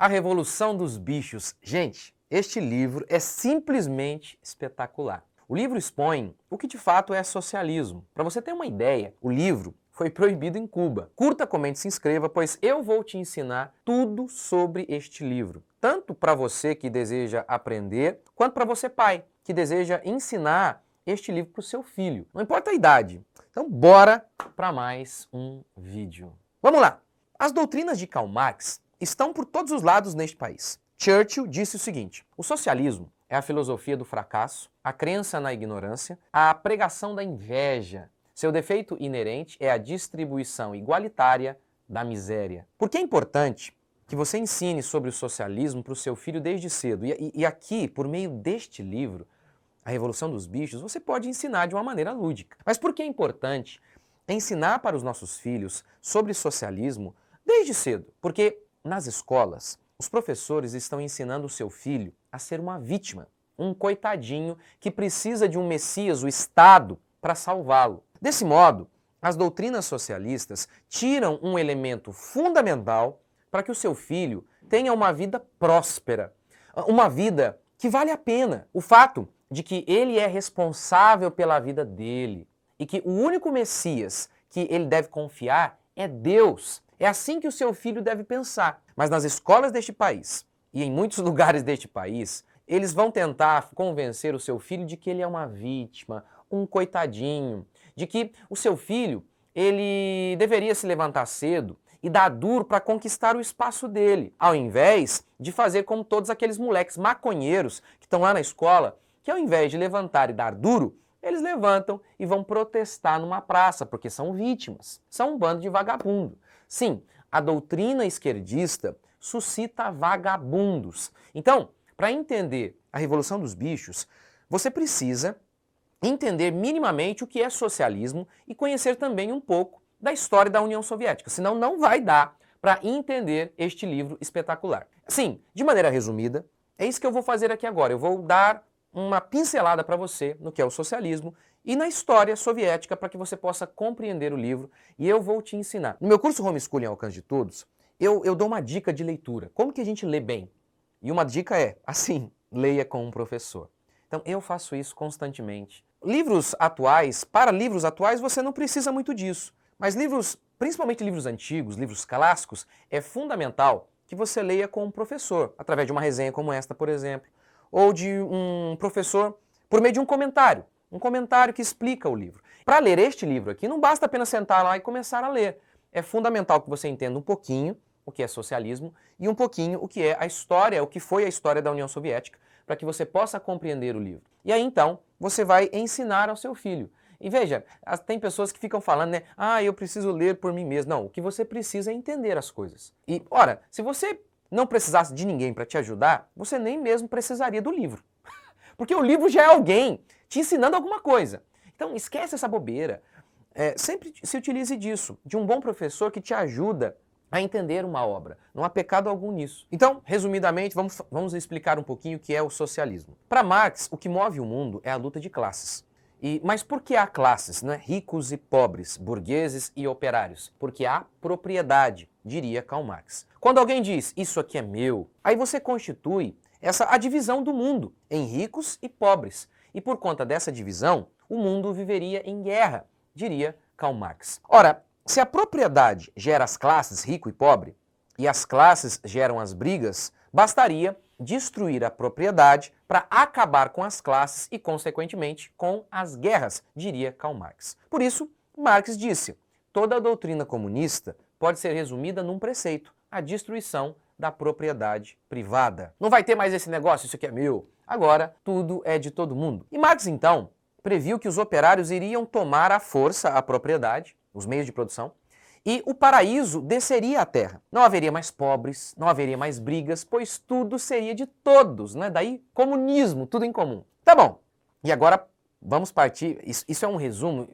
A Revolução dos Bichos. Gente, este livro é simplesmente espetacular. O livro expõe o que de fato é socialismo. Para você ter uma ideia, o livro foi proibido em Cuba. Curta, comente, se inscreva, pois eu vou te ensinar tudo sobre este livro. Tanto para você que deseja aprender, quanto para você pai, que deseja ensinar este livro para o seu filho. Não importa a idade. Então bora para mais um vídeo. Vamos lá! As doutrinas de Karl Marx estão por todos os lados neste país. Churchill disse o seguinte: o socialismo é a filosofia do fracasso, a crença na ignorância, a pregação da inveja. Seu defeito inerente é a distribuição igualitária da miséria. Por que é importante que você ensine sobre o socialismo para o seu filho desde cedo? E aqui, por meio deste livro, A Revolução dos Bichos, você pode ensinar de uma maneira lúdica. Mas por que é importante ensinar para os nossos filhos sobre socialismo desde cedo? Porque nas escolas, os professores estão ensinando o seu filho a ser uma vítima, um coitadinho que precisa de um Messias, o Estado, para salvá-lo. Desse modo, as doutrinas socialistas tiram um elemento fundamental para que o seu filho tenha uma vida próspera, uma vida que vale a pena. O fato de que ele é responsável pela vida dele e que o único Messias que ele deve confiar é Deus. É assim que o seu filho deve pensar. Mas nas escolas deste país e em muitos lugares deste país, eles vão tentar convencer o seu filho de que ele é uma vítima, um coitadinho, de que o seu filho, ele deveria se levantar cedo e dar duro para conquistar o espaço dele, ao invés de fazer como todos aqueles moleques maconheiros que estão lá na escola, que ao invés de levantar e dar duro, eles levantam e vão protestar numa praça, porque são vítimas, são um bando de vagabundo. Sim, a doutrina esquerdista suscita vagabundos. Então, para entender a Revolução dos Bichos, você precisa entender minimamente o que é socialismo e conhecer também um pouco da história da União Soviética, senão não vai dar para entender este livro espetacular. Sim, de maneira resumida, é isso que eu vou fazer aqui agora. Eu vou dar uma pincelada para você no que é o socialismo e na história soviética para que você possa compreender o livro e eu vou te ensinar. No meu curso Homeschooling ao Alcance de Todos, eu dou uma dica de leitura. Como que a gente lê bem? E uma dica é, assim, leia com um professor. Então eu faço isso constantemente. Livros atuais, para livros atuais você não precisa muito disso, mas livros, principalmente livros antigos, livros clássicos, é fundamental que você leia com um professor, através de uma resenha como esta, por exemplo, ou de um professor por meio de um comentário que explica o livro. Para ler este livro aqui, não basta apenas sentar lá e começar a ler. É fundamental que você entenda um pouquinho o que é socialismo e um pouquinho o que é a história, o que foi a história da União Soviética, para que você possa compreender o livro. E aí então, você vai ensinar ao seu filho. E veja, tem pessoas que ficam falando, né? Ah, eu preciso ler por mim mesmo. Não, o que você precisa é entender as coisas. E, ora, se você não precisasse de ninguém para te ajudar, você nem mesmo precisaria do livro. Porque o livro já é alguém te ensinando alguma coisa. Então, esquece essa bobeira. Sempre se utilize disso, de um bom professor que te ajuda a entender uma obra. Não há pecado algum nisso. Então, resumidamente, vamos explicar um pouquinho o que é o socialismo. Para Marx, o que move o mundo é a luta de classes. Mas por que há classes, né? Ricos e pobres, burgueses e operários? Porque há propriedade, diria Karl Marx. Quando alguém diz, isso aqui é meu, aí você constitui a divisão do mundo em ricos e pobres. E por conta dessa divisão, o mundo viveria em guerra, diria Karl Marx. Ora, se a propriedade gera as classes rico e pobre, e as classes geram as brigas, bastaria destruir a propriedade para acabar com as classes e, consequentemente, com as guerras, diria Karl Marx. Por isso, Marx disse, toda a doutrina comunista pode ser resumida num preceito, a destruição da propriedade privada. Não vai ter mais esse negócio, isso aqui é meu. Agora, tudo é de todo mundo. E Marx, então, previu que os operários iriam tomar à força a propriedade, os meios de produção, e o paraíso desceria à terra. Não haveria mais pobres, não haveria mais brigas, pois tudo seria de todos, né? Daí, comunismo, tudo em comum. Tá bom, e agora vamos partir, isso é um resumo,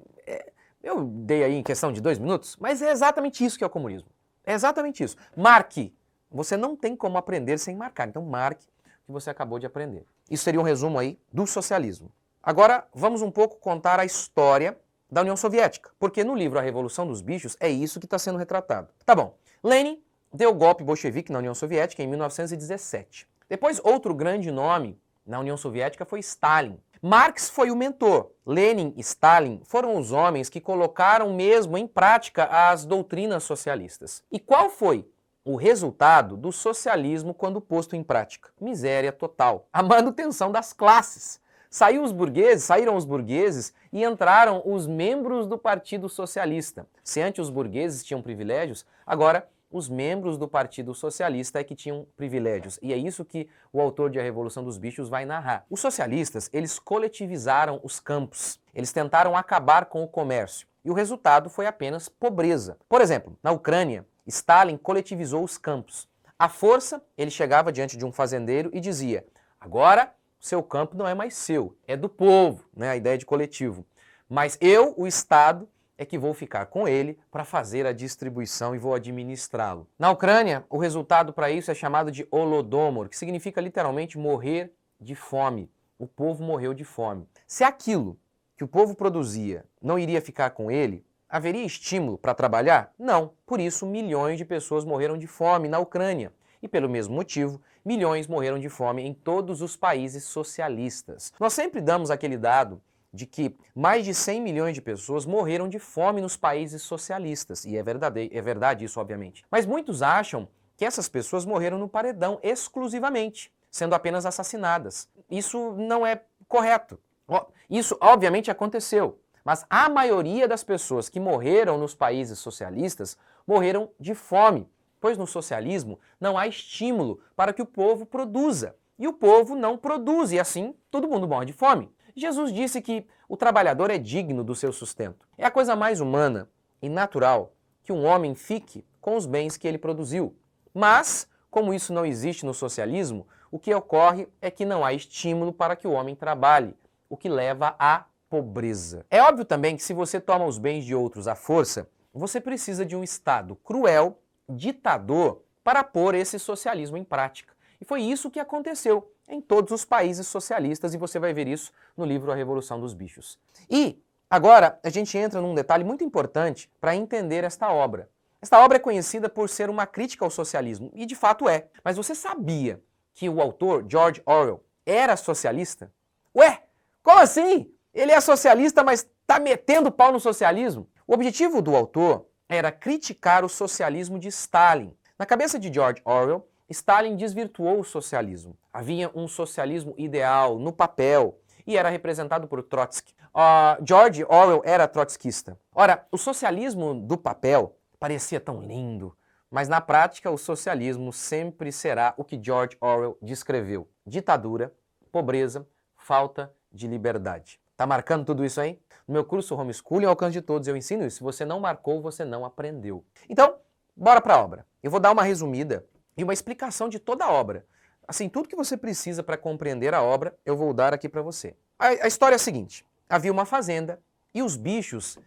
eu dei aí em questão de 2 minutos, mas é exatamente isso que é o comunismo. É exatamente isso. Marque, você não tem como aprender sem marcar, então marque o que você acabou de aprender. Isso seria um resumo aí do socialismo. Agora, vamos um pouco contar a história da União Soviética, porque no livro A Revolução dos Bichos é isso que está sendo retratado. Tá bom, Lenin deu o golpe bolchevique na União Soviética em 1917. Depois, outro grande nome na União Soviética foi Stalin. Marx foi o mentor. Lenin e Stalin foram os homens que colocaram mesmo em prática as doutrinas socialistas. E qual foi o resultado do socialismo quando posto em prática? Miséria total. A manutenção das classes. Saíram os burgueses e entraram os membros do Partido Socialista. Se antes os burgueses tinham privilégios, agora os membros do Partido Socialista é que tinham privilégios. E é isso que o autor de A Revolução dos Bichos vai narrar. Os socialistas, eles coletivizaram os campos. Eles tentaram acabar com o comércio. E o resultado foi apenas pobreza. Por exemplo, na Ucrânia, Stalin coletivizou os campos. À força, ele chegava diante de um fazendeiro e dizia: agora seu campo não é mais seu, é do povo, né? A ideia de coletivo. Mas eu, o Estado, é que vou ficar com ele para fazer a distribuição e vou administrá-lo. Na Ucrânia, o resultado para isso é chamado de Holodomor, que significa literalmente morrer de fome. O povo morreu de fome. Se aquilo que o povo produzia não iria ficar com ele, haveria estímulo para trabalhar? Não. Por isso, milhões de pessoas morreram de fome na Ucrânia. E pelo mesmo motivo, milhões morreram de fome em todos os países socialistas. Nós sempre damos aquele dado de que mais de 100 milhões de pessoas morreram de fome nos países socialistas. E é verdade isso, obviamente. Mas muitos acham que essas pessoas morreram no paredão exclusivamente, sendo apenas assassinadas. Isso não é correto. Isso, obviamente, aconteceu. Mas a maioria das pessoas que morreram nos países socialistas morreram de fome, pois no socialismo não há estímulo para que o povo produza. E o povo não produz, e assim todo mundo morre de fome. Jesus disse que o trabalhador é digno do seu sustento. É a coisa mais humana e natural que um homem fique com os bens que ele produziu. Mas, como isso não existe no socialismo, o que ocorre é que não há estímulo para que o homem trabalhe, o que leva à pobreza. É óbvio também que se você toma os bens de outros à força, você precisa de um Estado cruel, ditador, para pôr esse socialismo em prática. E foi isso que aconteceu em todos os países socialistas, e você vai ver isso no livro A Revolução dos Bichos. E agora a gente entra num detalhe muito importante para entender esta obra. Esta obra é conhecida por ser uma crítica ao socialismo, e de fato é. Mas você sabia que o autor, George Orwell, era socialista? Ué, como assim? Ele é socialista, mas está metendo pau no socialismo? O objetivo do autor era criticar o socialismo de Stalin. Na cabeça de George Orwell, Stalin desvirtuou o socialismo. Havia um socialismo ideal no papel e era representado por Trotsky. George Orwell era trotskista. Ora, o socialismo do papel parecia tão lindo, mas na prática o socialismo sempre será o que George Orwell descreveu: ditadura, pobreza, falta de liberdade. Tá marcando tudo isso aí? No meu curso Homeschooling ao alcance de todos eu ensino isso. Se você não marcou, você não aprendeu. Então, bora para a obra. Eu vou dar uma resumida e uma explicação de toda a obra. Assim, tudo que você precisa para compreender a obra, eu vou dar aqui para você. A história é a seguinte: havia uma fazenda e os bichos,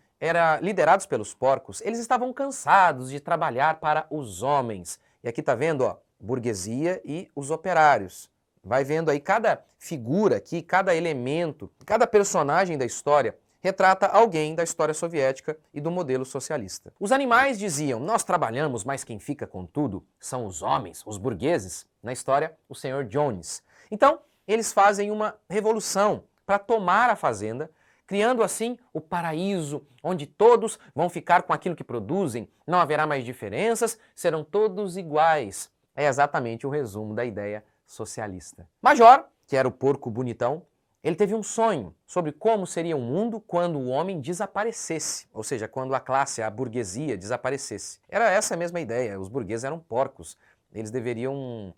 liderados pelos porcos, eles estavam cansados de trabalhar para os homens. E aqui tá vendo, ó, burguesia e os operários. Vai vendo aí cada figura aqui, cada elemento, cada personagem da história retrata alguém da história soviética e do modelo socialista. Os animais diziam: nós trabalhamos, mas quem fica com tudo são os homens, os burgueses. Na história, o Sr. Jones. Então, eles fazem uma revolução para tomar a fazenda, criando assim o paraíso, onde todos vão ficar com aquilo que produzem, não haverá mais diferenças, serão todos iguais. É exatamente o resumo da ideia socialista. Major, que era o porco bonitão, ele teve um sonho sobre como seria o mundo quando o homem desaparecesse, ou seja, quando a classe, a burguesia, desaparecesse. Era essa a mesma ideia, os burgueses eram porcos, eles deveriam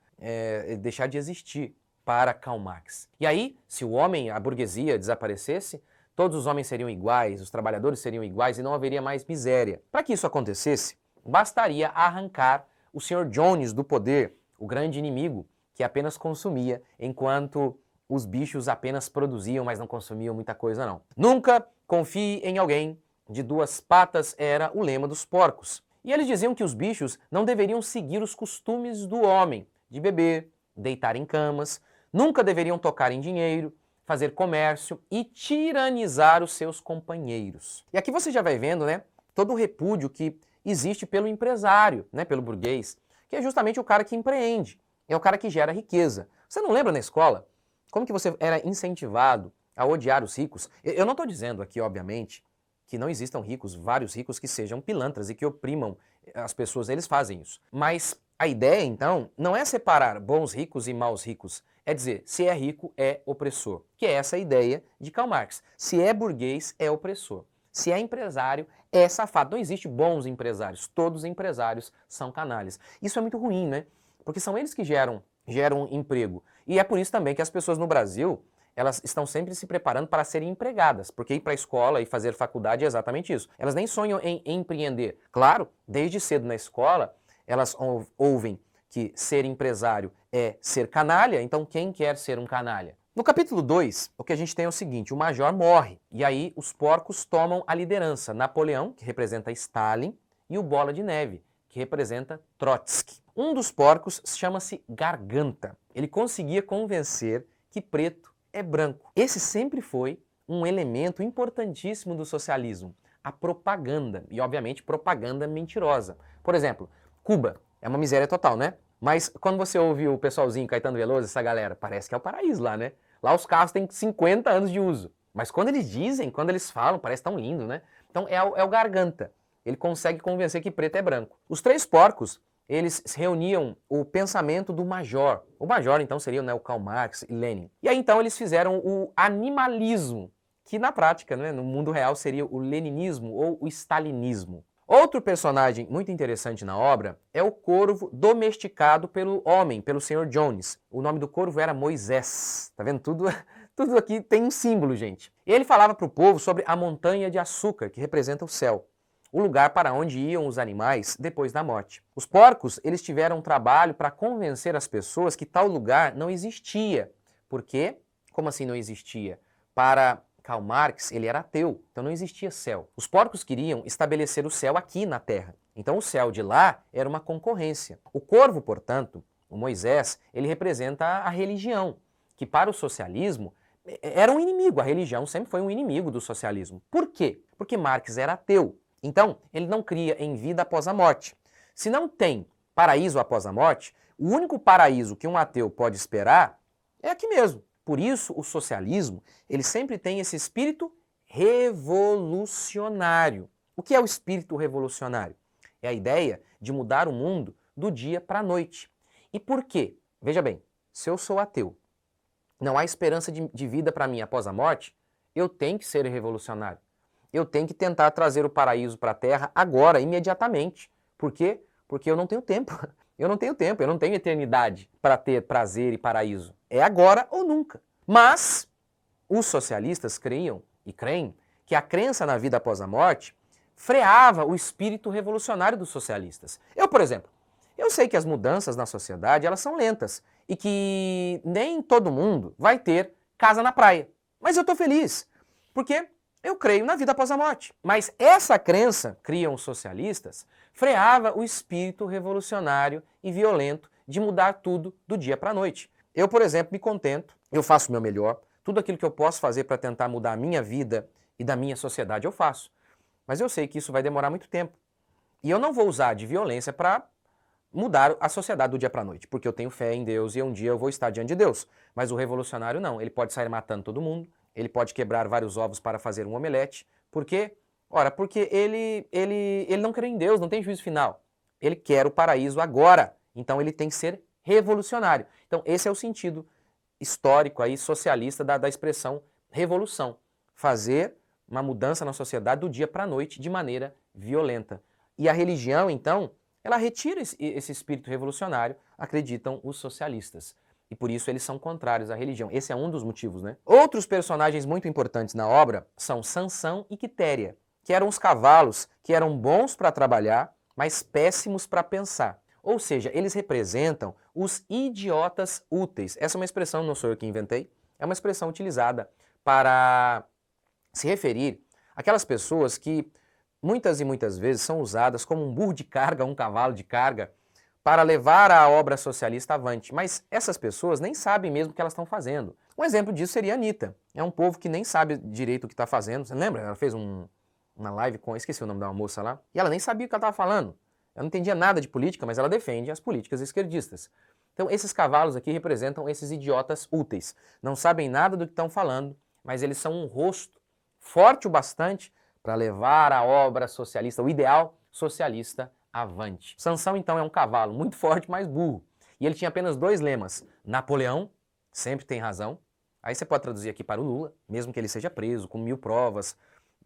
deixar de existir para Karl Marx. E aí, se o homem, a burguesia, desaparecesse, todos os homens seriam iguais, os trabalhadores seriam iguais e não haveria mais miséria. Para que isso acontecesse, bastaria arrancar o Sr. Jones do poder, o grande inimigo, que apenas consumia, enquanto os bichos apenas produziam, mas não consumiam muita coisa não. Nunca confie em alguém de duas patas era o lema dos porcos. E eles diziam que os bichos não deveriam seguir os costumes do homem, de beber, deitar em camas, nunca deveriam tocar em dinheiro, fazer comércio e tiranizar os seus companheiros. E aqui você já vai vendo, né, todo o repúdio que existe pelo empresário, né, pelo burguês, que é justamente o cara que empreende, é o cara que gera riqueza. Você não lembra na escola como que você era incentivado a odiar os ricos? Eu não estou dizendo aqui, obviamente, que não existam ricos, vários ricos que sejam pilantras e que oprimam as pessoas, eles fazem isso. Mas a ideia, então, não é separar bons ricos e maus ricos, é dizer, se é rico, é opressor, que é essa a ideia de Karl Marx. Se é burguês, é opressor. Se é empresário, é safado. Não existe bons empresários, todos os empresários são canalhas. Isso é muito ruim, né? Porque são eles que geram emprego. E é por isso também que as pessoas no Brasil, elas estão sempre se preparando para serem empregadas, porque ir para a escola e fazer faculdade é exatamente isso. Elas nem sonham em empreender. Claro, desde cedo na escola, elas ouvem que ser empresário é ser canalha, então quem quer ser um canalha? No capítulo 2, o que a gente tem é o seguinte, o major morre, e aí os porcos tomam a liderança. Napoleão, que representa Stalin, e o Bola de Neve, que representa Trotsky. Um dos porcos chama-se Garganta. Ele conseguia convencer que preto é branco. Esse sempre foi um elemento importantíssimo do socialismo, a propaganda, e obviamente propaganda mentirosa. Por exemplo, Cuba é uma miséria total, né? Mas quando você ouve o pessoalzinho, Caetano Veloso, essa galera, parece que é o paraíso lá, né? Lá os carros têm 50 anos de uso. Mas quando eles dizem, quando eles falam, parece tão lindo, né? Então é o Garganta. Ele consegue convencer que preto é branco. Os três porcos, eles reuniam o pensamento do major. O major, então, seria, né, o Karl Marx e Lenin. E aí, então, eles fizeram o animalismo, que na prática, né, no mundo real, seria o leninismo ou o stalinismo. Outro personagem muito interessante na obra é o corvo domesticado pelo homem, pelo Sr. Jones. O nome do corvo era Moisés. Tá vendo? Tudo aqui tem um símbolo, gente. E ele falava para o povo sobre a montanha de açúcar, que representa o céu, o lugar para onde iam os animais depois da morte. Os porcos, eles tiveram um trabalho para convencer as pessoas que tal lugar não existia. Por quê? Como assim não existia? Para Karl Marx, ele era ateu, então não existia céu. Os porcos queriam estabelecer o céu aqui na Terra. Então o céu de lá era uma concorrência. O corvo, portanto, o Moisés, ele representa a religião, que para o socialismo era um inimigo. A religião sempre foi um inimigo do socialismo. Por quê? Porque Marx era ateu. Então, ele não cria em vida após a morte. Se não tem paraíso após a morte, o único paraíso que um ateu pode esperar é aqui mesmo. Por isso, o socialismo, ele sempre tem esse espírito revolucionário. O que é o espírito revolucionário? É a ideia de mudar o mundo do dia para a noite. E por quê? Veja bem, se eu sou ateu, não há esperança de vida para mim após a morte, eu tenho que ser revolucionário. Eu tenho que tentar trazer o paraíso para a Terra agora, imediatamente. Por quê? Porque eu não tenho tempo. Eu não tenho tempo, eu não tenho eternidade para ter prazer e paraíso. É agora ou nunca. Mas os socialistas criam e creem que a crença na vida após a morte freava o espírito revolucionário dos socialistas. Eu, por exemplo, eu sei que as mudanças na sociedade elas são lentas e que nem todo mundo vai ter casa na praia. Mas eu estou feliz, porque eu creio na vida após a morte. Mas essa crença, criam os socialistas, freava o espírito revolucionário e violento de mudar tudo do dia para a noite. Eu, por exemplo, me contento, eu faço o meu melhor, tudo aquilo que eu posso fazer para tentar mudar a minha vida e da minha sociedade eu faço. Mas eu sei que isso vai demorar muito tempo. E eu não vou usar de violência para mudar a sociedade do dia para a noite, porque eu tenho fé em Deus e um dia eu vou estar diante de Deus. Mas o revolucionário não, ele pode sair matando todo mundo, ele pode quebrar vários ovos para fazer um omelete. Por quê? Ora, porque ele não crê em Deus, não tem juízo final. Ele quer o paraíso agora. Então ele tem que ser revolucionário. Então esse é o sentido histórico aí, socialista da expressão revolução. Fazer uma mudança na sociedade do dia para a noite de maneira violenta. E a religião, então, ela retira esse espírito revolucionário, acreditam os socialistas. E por isso eles são contrários à religião. Esse é um dos motivos, né? Outros personagens muito importantes na obra são Sansão e Quitéria, que eram os cavalos que eram bons para trabalhar, mas péssimos para pensar. Ou seja, eles representam os idiotas úteis. Essa é uma expressão, não sou eu que inventei, é uma expressão utilizada para se referir àquelas pessoas que muitas e muitas vezes são usadas como um burro de carga, um cavalo de carga, para levar a obra socialista avante. Mas essas pessoas nem sabem mesmo o que elas estão fazendo. Um exemplo disso seria a Anitta. É um povo que nem sabe direito o que está fazendo. Você lembra? Ela fez uma live com... Esqueci o nome da moça lá. E ela nem sabia o que ela estava falando. Ela não entendia nada de política, mas ela defende as políticas esquerdistas. Então esses cavalos aqui representam esses idiotas úteis. Não sabem nada do que estão falando, mas eles são um rosto forte o bastante para levar a obra socialista, o ideal socialista, avante. Sansão, então, é um cavalo muito forte, mas burro. E ele tinha apenas 2 lemas. Napoleão, sempre tem razão. Aí você pode traduzir aqui para o Lula, mesmo que ele seja preso, com 1000 provas,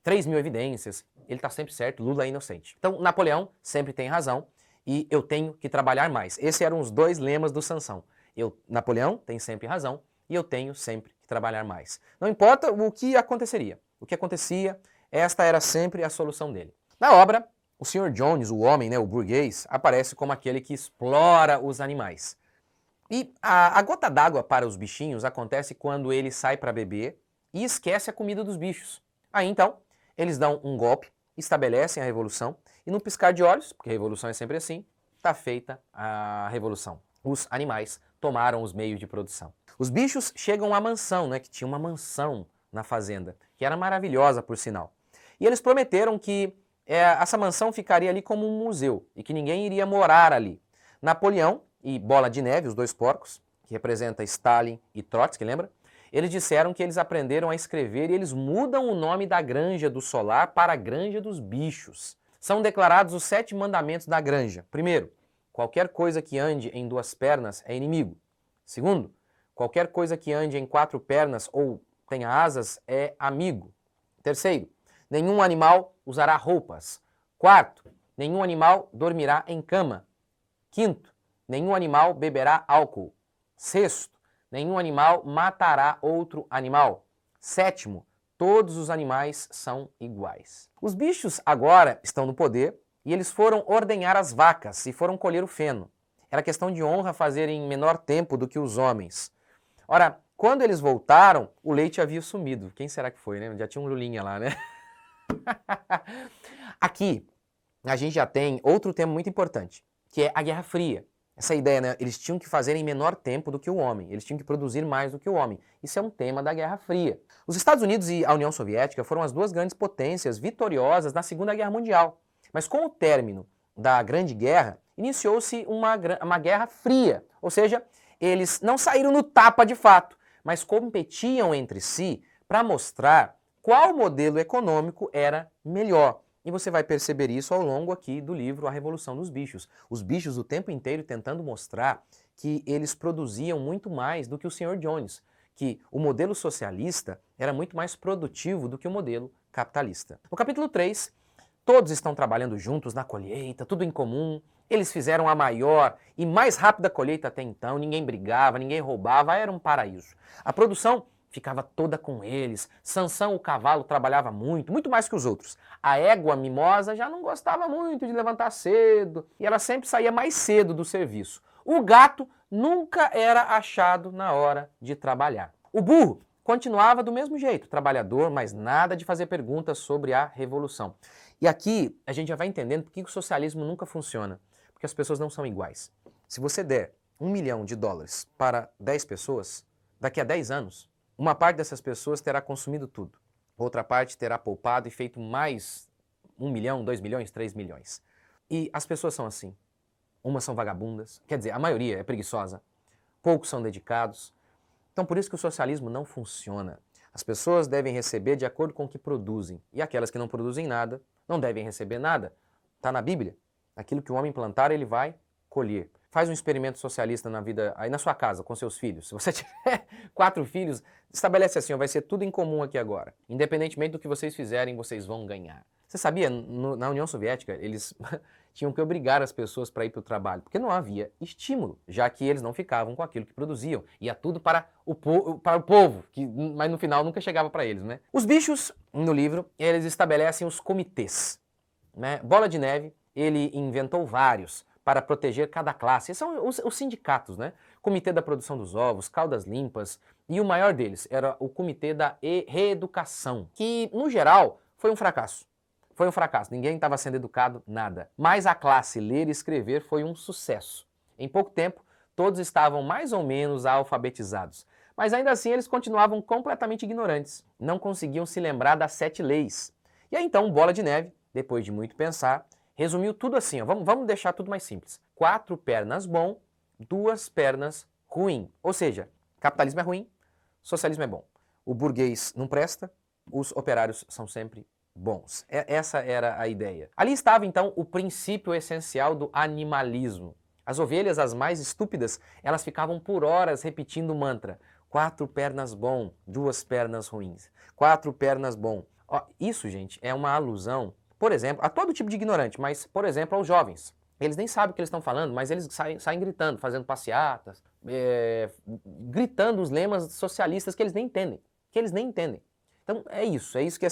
3.000 evidências, ele está sempre certo, Lula é inocente. Então, Napoleão sempre tem razão e eu tenho que trabalhar mais. Esses eram os 2 lemas do Sansão. Napoleão tem sempre razão e eu tenho sempre que trabalhar mais. Não importa o que aconteceria. O que acontecia, esta era sempre a solução dele. Na obra, o Sr. Jones, o homem, né, o burguês, aparece como aquele que explora os animais. E a gota d'água para os bichinhos acontece quando ele sai para beber e esquece a comida dos bichos. Aí então, eles dão um golpe, estabelecem a revolução e no piscar de olhos, porque a revolução é sempre assim, está feita a revolução. Os animais tomaram os meios de produção. Os bichos chegam à mansão, né, que tinha uma mansão na fazenda, que era maravilhosa por sinal. E eles prometeram que essa mansão ficaria ali como um museu e que ninguém iria morar ali. Napoleão e Bola de Neve, os 2 porcos, que representa Stalin e Trotsky, lembra? Eles disseram que eles aprenderam a escrever e eles mudam o nome da Granja do Solar para a Granja dos Bichos. São declarados os 7 mandamentos da granja. Primeiro, qualquer coisa que ande em 2 pernas é inimigo. Segundo, qualquer coisa que ande em 4 pernas ou tenha asas é amigo. Terceiro, nenhum animal usará roupas. Quarto, nenhum animal dormirá em cama. Quinto, nenhum animal beberá álcool. Sexto, nenhum animal matará outro animal. Sétimo, todos os animais são iguais. Os bichos agora estão no poder e eles foram ordenhar as vacas e foram colher o feno. Era questão de honra fazer em menor tempo do que os homens. Ora, quando eles voltaram, o leite havia sumido. Quem será que foi, né? Já tinha um lulinha lá, né? Aqui, a gente já tem outro tema muito importante, que é a Guerra Fria. Essa ideia, né? Eles tinham que fazer em menor tempo do que o homem, eles tinham que produzir mais do que o homem. Isso é um tema da Guerra Fria. Os Estados Unidos e a União Soviética foram as 2 grandes potências vitoriosas na Segunda Guerra Mundial. Mas com o término da Grande Guerra, iniciou-se uma Guerra Fria. Ou seja, eles não saíram no tapa de fato, mas competiam entre si para mostrar qual modelo econômico era melhor. E você vai perceber isso ao longo aqui do livro A Revolução dos Bichos. Os bichos o tempo inteiro tentando mostrar que eles produziam muito mais do que o Sr. Jones, que o modelo socialista era muito mais produtivo do que o modelo capitalista. No capítulo 3, todos estão trabalhando juntos na colheita, tudo em comum. Eles fizeram a maior e mais rápida colheita até então, ninguém brigava, ninguém roubava, era um paraíso. A produção ficava toda com eles. Sansão, o cavalo, trabalhava muito, muito mais que os outros. A égua mimosa já não gostava muito de levantar cedo e ela sempre saía mais cedo do serviço. O gato nunca era achado na hora de trabalhar. O burro continuava do mesmo jeito, trabalhador, mas nada de fazer perguntas sobre a revolução. E aqui a gente já vai entendendo por que o socialismo nunca funciona, porque as pessoas não são iguais. Se você der $1 milhão para 10 pessoas, daqui a 10 anos, uma parte dessas pessoas terá consumido tudo. Outra parte terá poupado e feito mais 1 milhão, 2 milhões, 3 milhões. E as pessoas são assim. Umas são vagabundas, quer dizer, a maioria é preguiçosa. Poucos são dedicados. Então por isso que o socialismo não funciona. As pessoas devem receber de acordo com o que produzem. E aquelas que não produzem nada, não devem receber nada. Está na Bíblia. Aquilo que o homem plantar, ele vai colher. Faz um experimento socialista na vida, aí na sua casa, com seus filhos. Se você tiver 4 filhos, estabelece assim, ó, vai ser tudo em comum aqui agora. Independentemente do que vocês fizerem, vocês vão ganhar. Você sabia, na União Soviética, eles tinham que obrigar as pessoas para ir para o trabalho, porque não havia estímulo, já que eles não ficavam com aquilo que produziam. Ia tudo para o povo, mas no final nunca chegava para eles, né? Os bichos, no livro, eles estabelecem os comitês, né? Bola de Neve, ele inventou vários para proteger cada classe. Esses são os sindicatos, né? Comitê da Produção dos Ovos, Caldas Limpas, e o maior deles era o Comitê da Reeducação, que, no geral, foi um fracasso. Foi um fracasso, ninguém estava sendo educado, nada. Mas a classe ler e escrever foi um sucesso. Em pouco tempo, todos estavam mais ou menos alfabetizados. Mas ainda assim, eles continuavam completamente ignorantes. Não conseguiam se lembrar das 7 leis. E aí então, Bola de Neve, depois de muito pensar, resumiu tudo assim, ó, vamos deixar tudo mais simples. 4 pernas bom, 2 pernas ruim. Ou seja, capitalismo é ruim, socialismo é bom. O burguês não presta, os operários são sempre bons. Essa era a ideia. Ali estava então o princípio essencial do animalismo. As ovelhas, as mais estúpidas, elas ficavam por horas repetindo o mantra: 4 pernas bom, 2 pernas ruins. 4 pernas bom. Ó, isso, gente, é uma alusão, por exemplo, a todo tipo de ignorante, mas, por exemplo, aos jovens. Eles nem sabem o que eles estão falando, mas eles saem gritando, fazendo passeatas, gritando os lemas socialistas que eles nem entendem. Então é isso que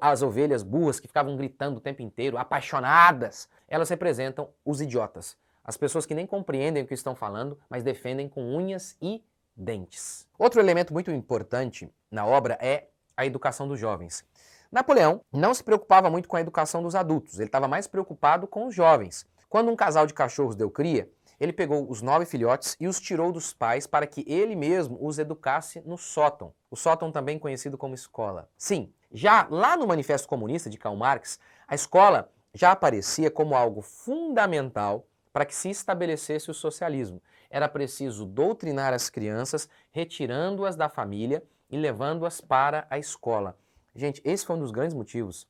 as ovelhas burras que ficavam gritando o tempo inteiro, apaixonadas, elas representam os idiotas. As pessoas que nem compreendem o que estão falando, mas defendem com unhas e dentes. Outro elemento muito importante na obra é a educação dos jovens. Napoleão não se preocupava muito com a educação dos adultos, ele estava mais preocupado com os jovens. Quando um casal de cachorros deu cria, ele pegou os 9 filhotes e os tirou dos pais para que ele mesmo os educasse no sótão. O sótão também conhecido como escola. Sim, já lá no Manifesto Comunista de Karl Marx, a escola já aparecia como algo fundamental para que se estabelecesse o socialismo. Era preciso doutrinar as crianças, retirando-as da família e levando-as para a escola. Gente, esse foi um dos grandes motivos,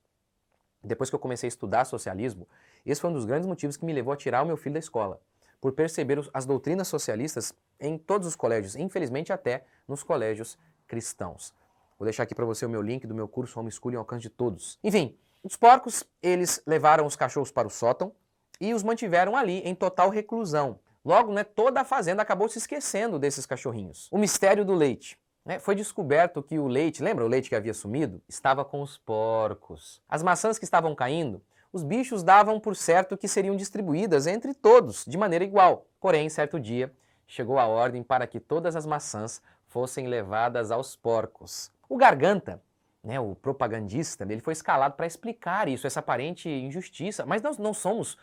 depois que eu comecei a estudar socialismo, esse foi um dos grandes motivos que me levou a tirar o meu filho da escola, por perceber as doutrinas socialistas em todos os colégios, infelizmente até nos colégios cristãos. Vou deixar aqui para você o meu link do meu curso Homeschooling ao alcance de todos. Enfim, os porcos, eles levaram os cachorros para o sótão e os mantiveram ali em total reclusão. Logo, toda a fazenda acabou se esquecendo desses cachorrinhos. O mistério do leite. Foi descoberto que o leite, lembra o leite que havia sumido? Estava com os porcos. As maçãs que estavam caindo, os bichos davam por certo que seriam distribuídas entre todos, de maneira igual. Porém, certo dia, chegou a ordem para que todas as maçãs fossem levadas aos porcos. O Garganta, o propagandista, ele foi escalado para explicar isso, essa aparente injustiça. Mas nós não somos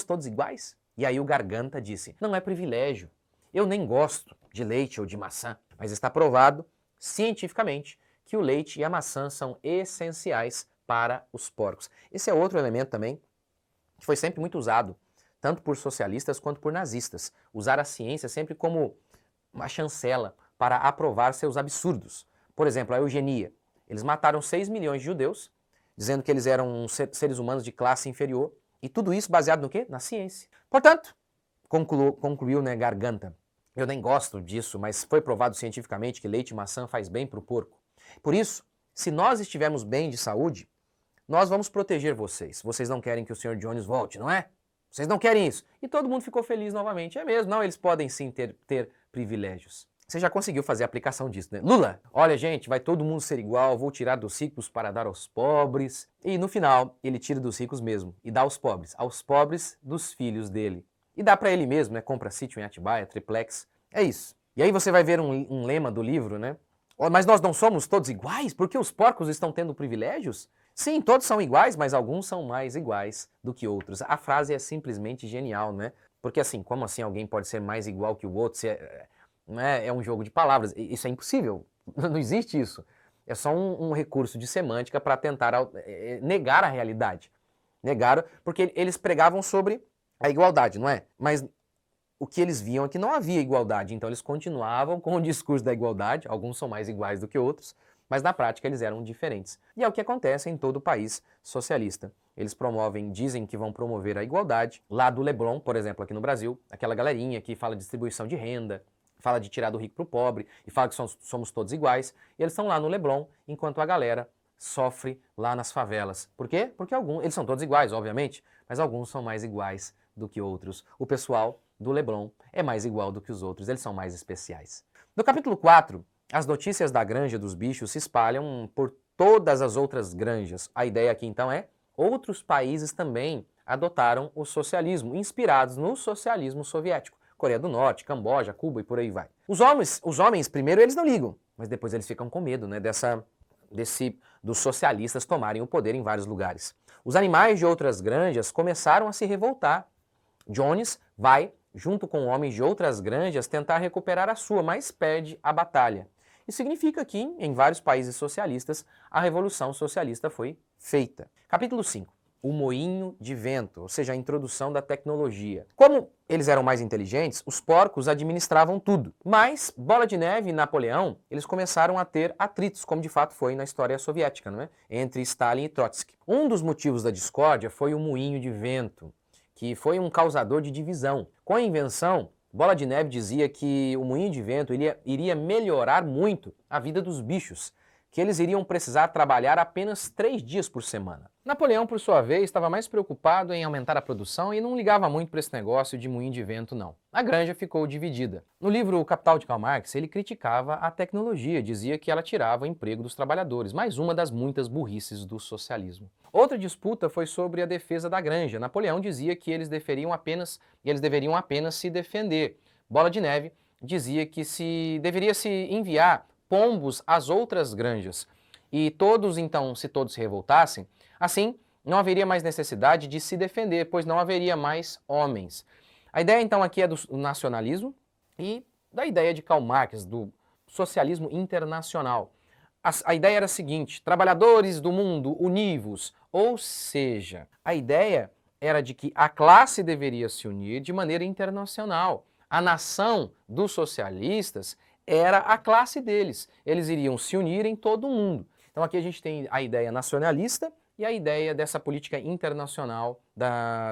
todos iguais? E aí o Garganta disse: não é privilégio. Eu nem gosto de leite ou de maçã, mas está provado cientificamente que o leite e a maçã são essenciais para os porcos. Esse é outro elemento também que foi sempre muito usado, tanto por socialistas quanto por nazistas. Usar a ciência sempre como uma chancela para aprovar seus absurdos. Por exemplo, a eugenia. Eles mataram 6 milhões de judeus, dizendo que eles eram seres humanos de classe inferior, e tudo isso baseado no quê? Na ciência. Portanto, concluiu Garganta, eu nem gosto disso, mas foi provado cientificamente que leite e maçã faz bem para o porco. Por isso, se nós estivermos bem de saúde, nós vamos proteger vocês. Vocês não querem que o Sr. Jones volte, não é? Vocês não querem isso. E todo mundo ficou feliz novamente. É mesmo, não, eles podem sim ter privilégios. Você já conseguiu fazer a aplicação disso, né? Lula, olha gente, vai todo mundo ser igual, vou tirar dos ricos para dar aos pobres. E no final, ele tira dos ricos mesmo e dá aos pobres dos filhos dele. E dá para ele mesmo, compra sítio em Atibaia, triplex, é isso. E aí você vai ver um lema do livro, mas nós não somos todos iguais? Porque os porcos estão tendo privilégios? Sim, todos são iguais, mas alguns são mais iguais do que outros. A frase é simplesmente genial, Porque assim, como assim alguém pode ser mais igual que o outro? É um jogo de palavras. Isso é impossível. Não existe isso. É só um recurso de semântica para tentar negar a realidade. Negaram, porque eles pregavam sobre a igualdade, não é? Mas o que eles viam é que não havia igualdade, então eles continuavam com o discurso da igualdade, alguns são mais iguais do que outros, mas na prática eles eram diferentes. E é o que acontece em todo o país socialista. Eles dizem que vão promover a igualdade. Lá do Leblon, por exemplo, aqui no Brasil, aquela galerinha que fala de distribuição de renda, fala de tirar do rico para o pobre, e fala que somos todos iguais, e eles estão lá no Leblon, enquanto a galera sofre lá nas favelas. Por quê? Porque eles são todos iguais, obviamente, mas alguns são mais iguais do que outros. O pessoal do Leblon é mais igual do que os outros, eles são mais especiais. No capítulo 4, as notícias da granja dos bichos se espalham por todas as outras granjas. A ideia aqui então é, outros países também adotaram o socialismo, inspirados no socialismo soviético. Coreia do Norte, Camboja, Cuba e por aí vai. Os homens primeiro, eles não ligam, mas depois eles ficam com medo, dos socialistas tomarem o poder em vários lugares. Os animais de outras granjas começaram a se revoltar. Jones vai, junto com homens de outras granjas, tentar recuperar a sua, mas perde a batalha. Isso significa que, em vários países socialistas, a Revolução Socialista foi feita. Capítulo 5. o moinho de vento, ou seja, a introdução da tecnologia. Como eles eram mais inteligentes, os porcos administravam tudo. Mas Bola de Neve e Napoleão, eles começaram a ter atritos, como de fato foi na história soviética, não é? Entre Stalin e Trotsky. Um dos motivos da discórdia foi o moinho de vento, que foi um causador de divisão. Com a invenção, Bola de Neve dizia que o moinho de vento iria melhorar muito a vida dos bichos, que eles iriam precisar trabalhar apenas 3 dias por semana. Napoleão, por sua vez, estava mais preocupado em aumentar a produção e não ligava muito para esse negócio de moinho de vento, não. A granja ficou dividida. No livro O Capital de Karl Marx, ele criticava a tecnologia, dizia que ela tirava o emprego dos trabalhadores, mais uma das muitas burrices do socialismo. Outra disputa foi sobre a defesa da granja. Napoleão dizia que eles deveriam apenas se defender. Bola de Neve dizia que deveria se enviar pombos às outras granjas. E todos, então, se todos se revoltassem, assim não haveria mais necessidade de se defender, pois não haveria mais homens. A ideia, então, aqui é do nacionalismo e da ideia de Karl Marx, do socialismo internacional. A ideia era a seguinte: trabalhadores do mundo, univos, ou seja, a ideia era de que a classe deveria se unir de maneira internacional. A nação dos socialistas era a classe deles. Eles iriam se unir em todo o mundo. Então aqui a gente tem a ideia nacionalista e a ideia dessa política internacional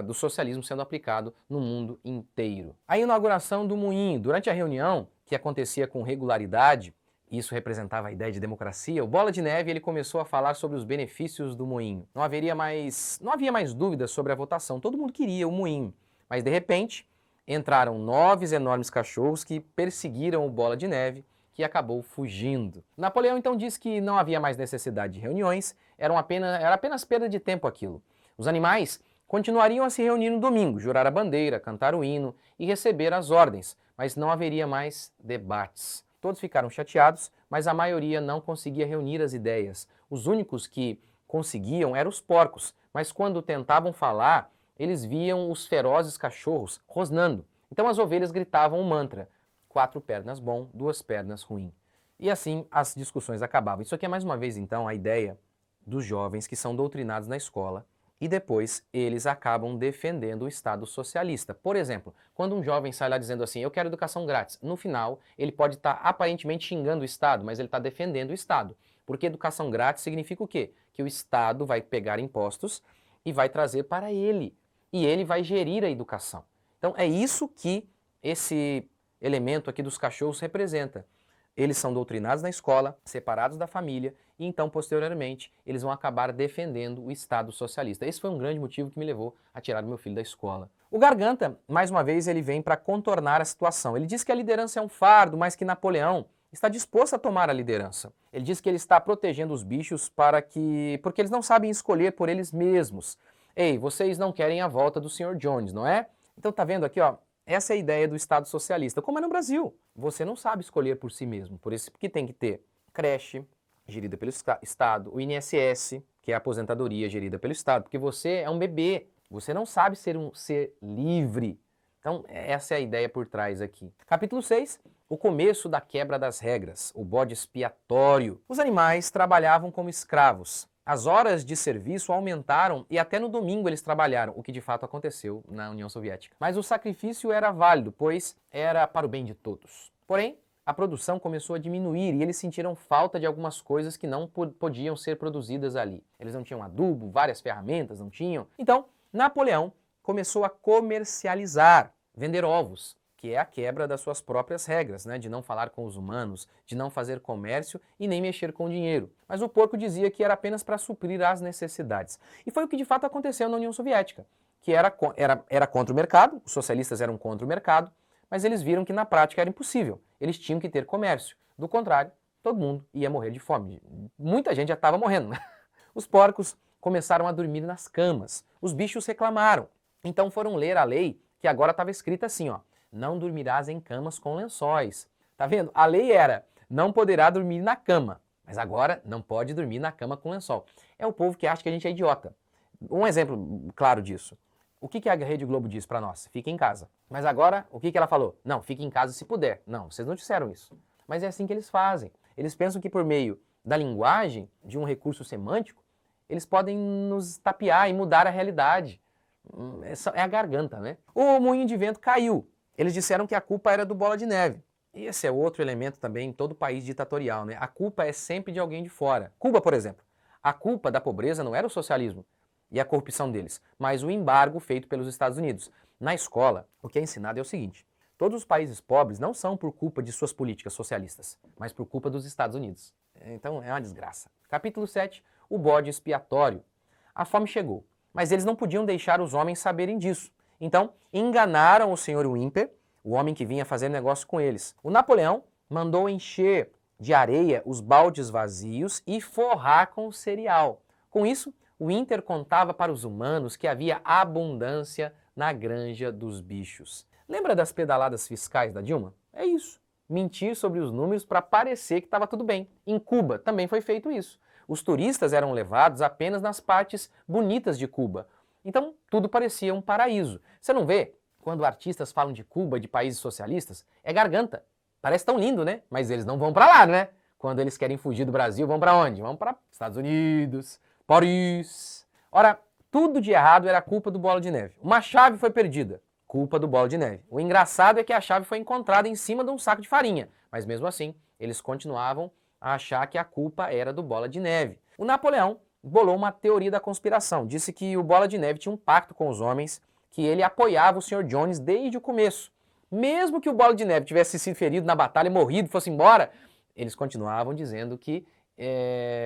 do socialismo sendo aplicado no mundo inteiro. A inauguração do moinho. Durante a reunião, que acontecia com regularidade, isso representava a ideia de democracia, o Bola de Neve ele começou a falar sobre os benefícios do moinho. Não havia mais dúvidas sobre a votação, todo mundo queria o moinho. Mas de repente, entraram 9 enormes cachorros que perseguiram o Bola de Neve, que acabou fugindo. Napoleão então disse que não havia mais necessidade de reuniões, era apenas perda de tempo aquilo. Os animais continuariam a se reunir no domingo, jurar a bandeira, cantar o hino e receber as ordens, mas não haveria mais debates. Todos ficaram chateados, mas a maioria não conseguia reunir as ideias. Os únicos que conseguiam eram os porcos, mas quando tentavam falar, eles viam os ferozes cachorros rosnando. Então as ovelhas gritavam um mantra: 4 pernas bom, 2 pernas ruim. E assim as discussões acabavam. Isso aqui é mais uma vez então a ideia dos jovens que são doutrinados na escola e depois eles acabam defendendo o Estado socialista. Por exemplo, quando um jovem sai lá dizendo assim: eu quero educação grátis, no final ele pode estar aparentemente xingando o Estado, mas ele está defendendo o Estado. Porque educação grátis significa o quê? Que o Estado vai pegar impostos e vai trazer para ele. E ele vai gerir a educação. Então é isso que esse elemento aqui dos cachorros representa. Eles são doutrinados na escola, separados da família, e então, posteriormente, eles vão acabar defendendo o Estado socialista. Esse foi um grande motivo que me levou a tirar meu filho da escola. O Garganta, mais uma vez, ele vem para contornar a situação. Ele diz que a liderança é um fardo, mas que Napoleão está disposto a tomar a liderança. Ele diz que ele está protegendo os bichos porque eles não sabem escolher por eles mesmos. Ei, vocês não querem a volta do Sr. Jones, não é? Então tá vendo aqui, ó, essa é a ideia do Estado socialista, como é no Brasil. Você não sabe escolher por si mesmo, por isso que tem que ter creche, gerida pelo Estado, o INSS, que é a aposentadoria gerida pelo Estado, porque você é um bebê, você não sabe ser um ser livre. Então essa é a ideia por trás aqui. Capítulo 6, o começo da quebra das regras, o bode expiatório. Os animais trabalhavam como escravos. As horas de serviço aumentaram e até no domingo eles trabalharam, o que de fato aconteceu na União Soviética. Mas o sacrifício era válido, pois era para o bem de todos. Porém, a produção começou a diminuir e eles sentiram falta de algumas coisas que não podiam ser produzidas ali. Eles não tinham adubo, várias ferramentas não tinham. Então, Napoleão começou a comercializar, vender ovos, que é a quebra das suas próprias regras, né? De não falar com os humanos, de não fazer comércio e nem mexer com dinheiro. Mas o porco dizia que era apenas para suprir as necessidades. E foi o que de fato aconteceu na União Soviética, que era contra o mercado, os socialistas eram contra o mercado, mas eles viram que na prática era impossível, eles tinham que ter comércio. Do contrário, todo mundo ia morrer de fome. Muita gente já estava morrendo. Os porcos começaram a dormir nas camas, os bichos reclamaram. Então foram ler a lei, que agora estava escrita assim, ó: não dormirás em camas com lençóis. Tá vendo? A lei era: não poderá dormir na cama, mas agora não pode dormir na cama com lençol. É o povo que acha que a gente é idiota. Um exemplo claro disso. O que a Rede Globo diz para nós? Fique em casa. Mas agora, o que ela falou? Não, fique em casa se puder. Não, vocês não disseram isso. Mas é assim que eles fazem. Eles pensam que por meio da linguagem, de um recurso semântico, Eles podem nos tapear e mudar a realidade. É a garganta, né? O moinho de vento caiu. Eles disseram que a culpa era do Bola de Neve. E esse é outro elemento também em todo país ditatorial, né? A culpa é sempre de alguém de fora. Cuba, por exemplo. A culpa da pobreza não era o socialismo e a corrupção deles, mas o embargo feito pelos Estados Unidos. Na escola, o que é ensinado é o seguinte: todos os países pobres não são por culpa de suas políticas socialistas, mas por culpa dos Estados Unidos. Então é uma desgraça. Capítulo 7, o bode expiatório. A fome chegou, mas eles não podiam deixar os homens saberem disso. Então enganaram o senhor Whymper, o homem que vinha fazer negócio com eles. O Napoleão mandou encher de areia os baldes vazios e forrar com cereal. Com isso, o Whymper contava para os humanos que havia abundância na granja dos bichos. Lembra das pedaladas fiscais da Dilma? É isso. Mentir sobre os números para parecer que estava tudo bem. Em Cuba também foi feito isso. Os turistas eram levados apenas nas partes bonitas de Cuba. Então tudo parecia um paraíso. Você não vê? Quando artistas falam de Cuba, de países socialistas, é garganta. Parece tão lindo, né? Mas eles não vão para lá, né? Quando eles querem fugir do Brasil, vão para onde? Vão para Estados Unidos, Paris. Ora, tudo de errado era culpa do Bola de Neve. Uma chave foi perdida, culpa do Bola de Neve. O engraçado é que a chave foi encontrada em cima de um saco de farinha, mas mesmo assim, eles continuavam a achar que a culpa era do Bola de Neve. O Napoleão bolou uma teoria da conspiração. Disse que o Bola de Neve tinha um pacto com os homens, que ele apoiava o Sr. Jones desde o começo. Mesmo que o Bola de Neve tivesse sido ferido na batalha, morrido, fosse embora, eles continuavam dizendo que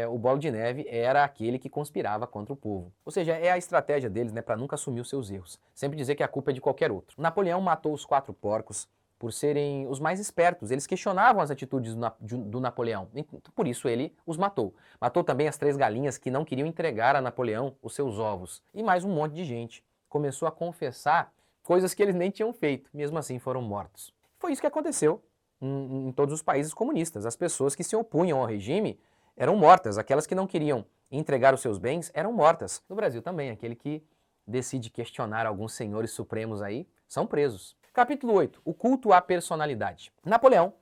o Bola de Neve era aquele que conspirava contra o povo. Ou seja, é a estratégia deles, né, para nunca assumir os seus erros. Sempre dizer que a culpa é de qualquer outro. Napoleão matou os 4 porcos por serem os mais espertos. Eles questionavam as atitudes do Napoleão. Por isso ele os matou. Matou também as 3 galinhas que não queriam entregar a Napoleão os seus ovos. E mais um monte de gente começou a confessar coisas que eles nem tinham feito. Mesmo assim foram mortos. Foi isso que aconteceu em todos os países comunistas. As pessoas que se opunham ao regime eram mortas. Aquelas que não queriam entregar os seus bens eram mortas. No Brasil também, aquele que decide questionar alguns senhores supremos aí são presos. Capítulo 8. O culto à personalidade. Napoleão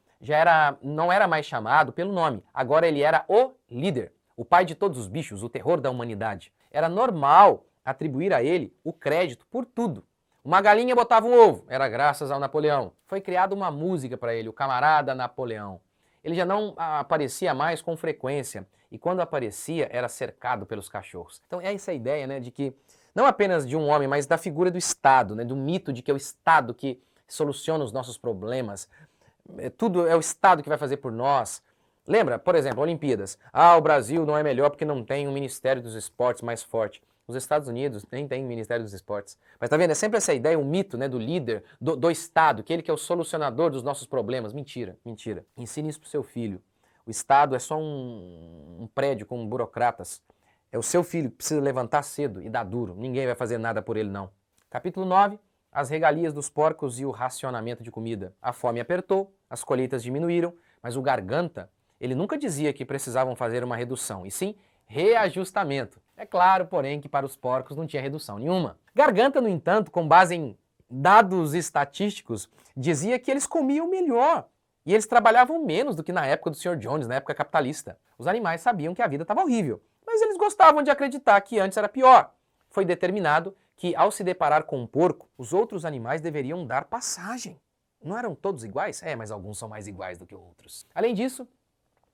não era mais chamado pelo nome. Agora ele era o líder, o pai de todos os bichos, o terror da humanidade. Era normal atribuir a ele o crédito por tudo. Uma galinha botava um ovo, era graças ao Napoleão. Foi criada uma música para ele, o Camarada Napoleão. Ele já não aparecia mais com frequência e quando aparecia era cercado pelos cachorros. Então é essa ideia, né, de que não apenas de um homem, mas da figura do Estado, né, do mito de que é o Estado que soluciona os nossos problemas. Tudo é o Estado que vai fazer por nós. Lembra, por exemplo, Olimpíadas. O Brasil não é melhor porque não tem um Ministério dos Esportes mais forte. Os Estados Unidos nem tem Ministério dos Esportes. Mas tá vendo? É sempre essa ideia, um mito, né, do líder, do Estado, aquele que é o solucionador dos nossos problemas. Mentira, mentira. Ensine isso pro seu filho. O Estado é só um prédio com burocratas. É o seu filho que precisa levantar cedo e dar duro. Ninguém vai fazer nada por ele, não. Capítulo 9. As regalias dos porcos e o racionamento de comida. A fome apertou, as colheitas diminuíram, mas o Garganta, ele nunca dizia que precisavam fazer uma redução, e sim reajustamento. É claro, porém, que para os porcos não tinha redução nenhuma. Garganta, no entanto, com base em dados estatísticos, dizia que eles comiam melhor e eles trabalhavam menos do que na época do Sr. Jones, na época capitalista. Os animais sabiam que a vida estava horrível, mas eles gostavam de acreditar que antes era pior. Foi determinado que, ao se deparar com um porco, os outros animais deveriam dar passagem. Não eram todos iguais? Mas alguns são mais iguais do que outros. Além disso,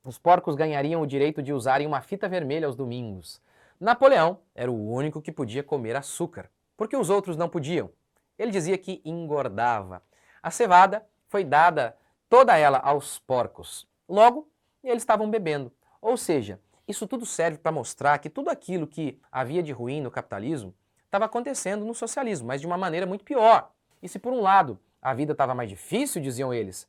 os porcos ganhariam o direito de usarem uma fita vermelha aos domingos. Napoleão era o único que podia comer açúcar, porque os outros não podiam. Ele dizia que engordava. A cevada foi dada toda ela aos porcos. Logo, eles estavam bebendo. Ou seja, isso tudo serve para mostrar que tudo aquilo que havia de ruim no capitalismo estava acontecendo no socialismo, mas de uma maneira muito pior. E se por um lado a vida estava mais difícil, diziam eles,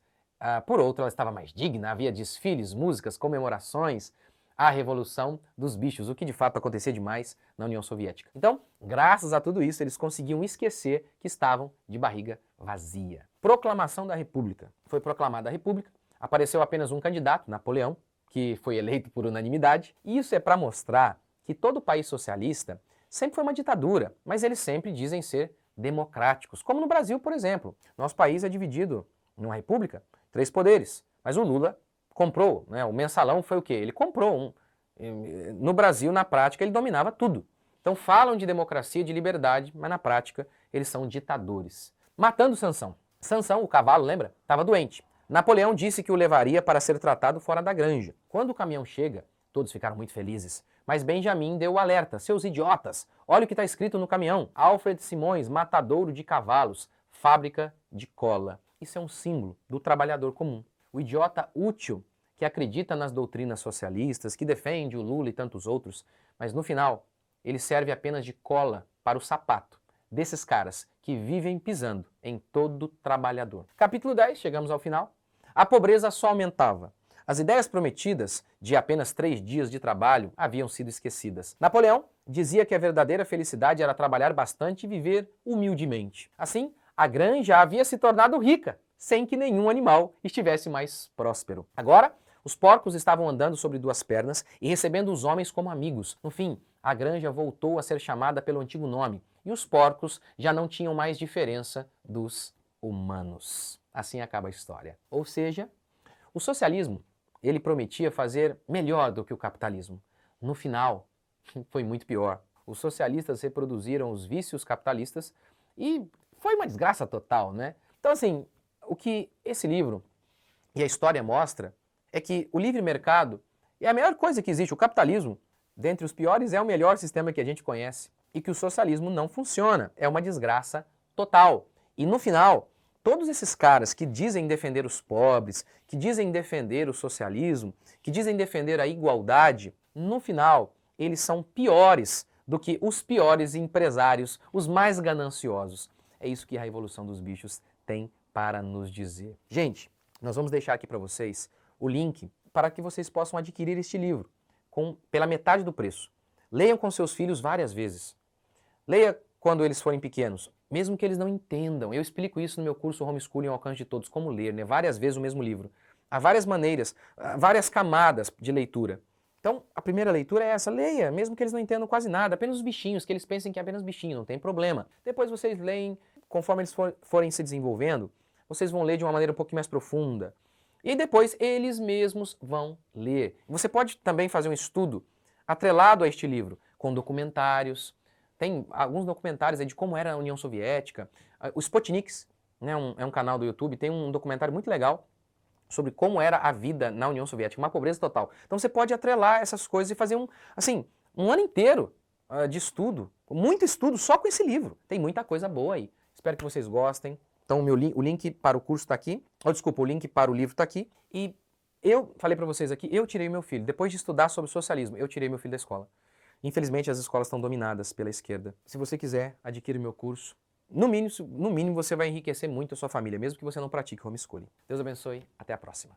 por outro ela estava mais digna, havia desfiles, músicas, comemorações, a revolução dos bichos, o que de fato acontecia demais na União Soviética. Então, graças a tudo isso, eles conseguiam esquecer que estavam de barriga vazia. Proclamação da República. Foi proclamada a República, apareceu apenas um candidato, Napoleão, que foi eleito por unanimidade. E isso é para mostrar que todo país socialista sempre foi uma ditadura, mas eles sempre dizem ser democráticos, como no Brasil, por exemplo. Nosso país é dividido numa república, 3 poderes, mas o Lula comprou, né? O mensalão foi o quê? Ele comprou No Brasil, na prática, ele dominava tudo. Então falam de democracia, de liberdade, mas na prática eles são ditadores. Matando Sansão. Sansão, o cavalo, lembra? Estava doente. Napoleão disse que o levaria para ser tratado fora da granja. Quando o caminhão chega, todos ficaram muito felizes. Mas Benjamin deu o alerta. Seus idiotas, olha o que está escrito no caminhão. Alfred Simões, matadouro de cavalos, fábrica de cola. Isso é um símbolo do trabalhador comum. O idiota útil que acredita nas doutrinas socialistas, que defende o Lula e tantos outros, mas no final ele serve apenas de cola para o sapato desses caras que vivem pisando em todo trabalhador. Capítulo 10, chegamos ao final. A pobreza só aumentava. As ideias prometidas de apenas 3 dias de trabalho haviam sido esquecidas. Napoleão dizia que a verdadeira felicidade era trabalhar bastante e viver humildemente. Assim, a granja havia se tornado rica, sem que nenhum animal estivesse mais próspero. Agora, os porcos estavam andando sobre 2 pernas e recebendo os homens como amigos. No fim, a granja voltou a ser chamada pelo antigo nome e os porcos já não tinham mais diferença dos humanos. Assim acaba a história. Ou seja, o socialismo, ele prometia fazer melhor do que o capitalismo. No final, foi muito pior. Os socialistas reproduziram os vícios capitalistas e foi uma desgraça total, né? Então, assim, o que esse livro e a história mostra é que o livre mercado é a melhor coisa que existe. O capitalismo, dentre os piores, é o melhor sistema que a gente conhece. E que o socialismo não funciona. É uma desgraça total. E no final, todos esses caras que dizem defender os pobres, que dizem defender o socialismo, que dizem defender a igualdade, no final, eles são piores do que os piores empresários, os mais gananciosos. É isso que a Revolução dos Bichos tem para nos dizer. Gente, nós vamos deixar aqui para vocês o link para que vocês possam adquirir este livro pela metade do preço. Leiam com seus filhos várias vezes. Leia quando eles forem pequenos, mesmo que eles não entendam. Eu explico isso no meu curso Homeschooling ao Alcance de Todos, como ler, né? Várias vezes o mesmo livro. Há várias maneiras, várias camadas de leitura. Então, a primeira leitura é essa, leia, mesmo que eles não entendam quase nada, apenas os bichinhos, que eles pensem que é apenas bichinho, não tem problema. Depois vocês leem, conforme eles forem se desenvolvendo, vocês vão ler de uma maneira um pouquinho mais profunda. E depois eles mesmos vão ler. Você pode também fazer um estudo atrelado a este livro, com documentários. Tem alguns documentários aí de como era a União Soviética. O Sputniks, né, é um canal do YouTube, tem um documentário muito legal sobre como era a vida na União Soviética, uma pobreza total. Então você pode atrelar essas coisas e fazer um ano inteiro de estudo, muito estudo só com esse livro. Tem muita coisa boa aí. Espero que vocês gostem. Então o link para o curso está aqui, o link para o livro está aqui. E eu falei para vocês aqui, eu tirei meu filho, depois de estudar sobre socialismo, eu tirei meu filho da escola. Infelizmente as escolas estão dominadas pela esquerda. Se você quiser, adquire o meu curso. No mínimo você vai enriquecer muito a sua família, mesmo que você não pratique homeschooling. Deus abençoe, até a próxima.